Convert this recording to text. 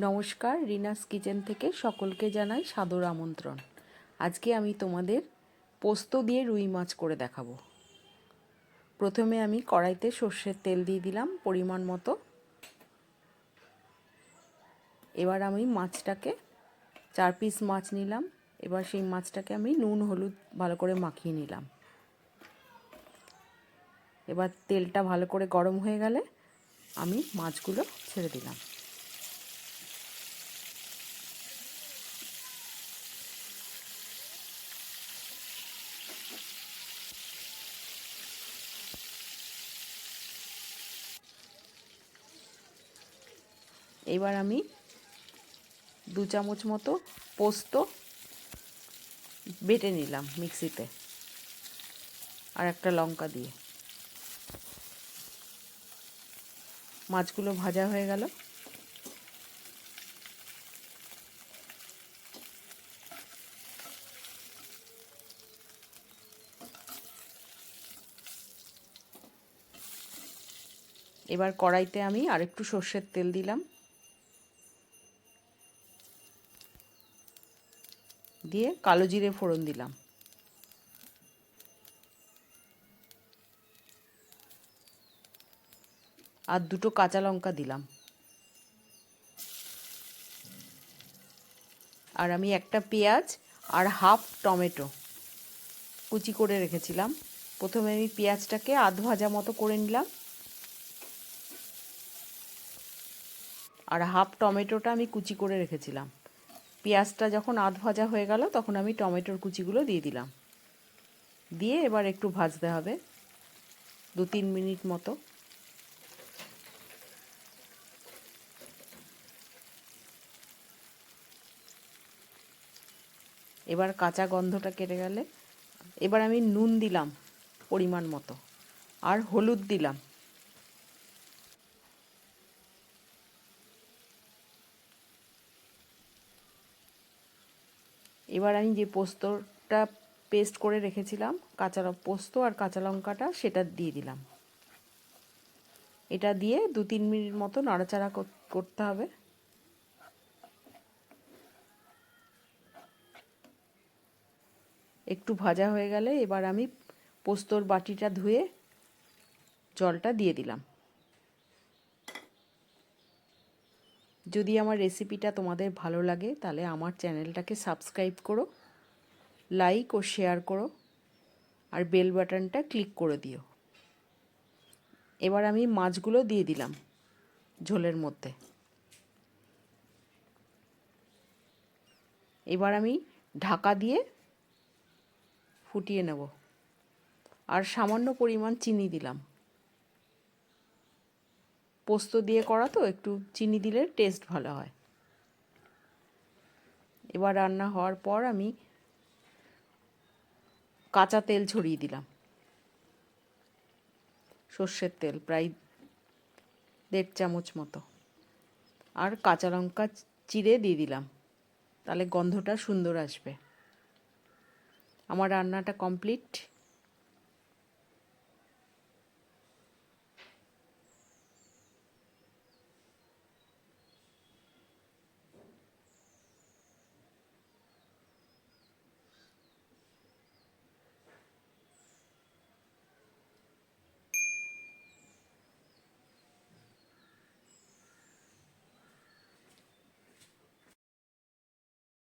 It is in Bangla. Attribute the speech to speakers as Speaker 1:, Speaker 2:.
Speaker 1: নমস্কার, রিনাস কিচেন থেকে সকলকে জানাই সাদর আমন্ত্রণ। আজকে আমি তোমাদের পোস্ত দিয়ে রুই মাছ করে দেখাবো। প্রথমে আমি কড়াইতে সর্ষের তেল দিয়ে দিলাম পরিমাণ মতো। এবার আমি মাছটাকে 4 পিস মাছ নিলাম। এবার সেই মাছটাকে আমি নুন হলুদ ভালো করে মাখিয়ে নিলাম। এবার তেলটা ভালো করে গরম হয়ে গেলে আমি মাছগুলো ছেড়ে দিলাম। এবার আমি 2 চামচ মতো পোস্ত বেটে নিলাম মিক্সিতে, আর একটা লঙ্কা দিয়ে। মাছগুলো ভাজা হয়ে গেল। এবার কড়াইতে আমি আরেকটু সর্ষের তেল দিলাম, দিয়ে কালো জিরে ফোড়ন দিলাম। আর 2টো কাঁচা লঙ্কা দিলাম। আর আমি একটা পেঁয়াজ আর হাফ টমেটো কুচি করে রেখেছিলাম। প্রথমে আমি পেঁয়াজটাকে আধ ভাজা মতো করে নিলাম, আর হাফ টমেটোটা আমি কুচি করে রেখেছিলাম। পেঁয়াজটা যখন আধ ভাজা হয়ে গেল তখন আমি টমেটোর কুচিগুলো দিয়ে দিলাম। দিয়ে এবার একটু ভাজতে হবে 2-3 মিনিট মতো। এবার কাঁচা গন্ধটা কেটে গেলে এবার আমি নুন দিলাম পরিমাণ মতো, আর হলুদ দিলাম। এবার আমি যে পোস্তটা পেস্ট করে রেখেছিলাম, কাঁচা পোস্ত আর কাঁচা লঙ্কাটা, সেটা দিয়ে দিলাম। এটা দিয়ে 2-3 মিনিট মতো নাড়াচাড়া করতে হবে। একটু ভাজা হয়ে গেলে এবার আমি পোস্তর বাটিটা ধুয়ে জলটা দিয়ে দিলাম। যদি আমার রেসিপিটা তোমাদের ভালো লাগে তাহলে আমার চ্যানেলটাকে সাবস্ক্রাইব করো, লাইক ও শেয়ার করো, আর বেল বাটনটা ক্লিক করে দিও। এবার আমি মাছগুলো দিয়ে দিলাম ঝোলের মধ্যে। এবার আমি ঢাকা দিয়ে ফুটিয়ে নেব, আর সামান্য পরিমাণ চিনি দিলাম। পোস্ত দিয়ে করা তো, একটু চিনি দিলে টেস্ট ভালো হয়। এবার রান্না হওয়ার পর আমি কাঁচা তেল ছড়িয়ে দিলাম, সর্ষের তেল প্রায় 1.5 চামচ মতো, আর কাঁচা লঙ্কা চিড়ে দিয়ে দিলাম, তাহলে গন্ধটা সুন্দর আসবে। আমার রান্নাটা কমপ্লিট।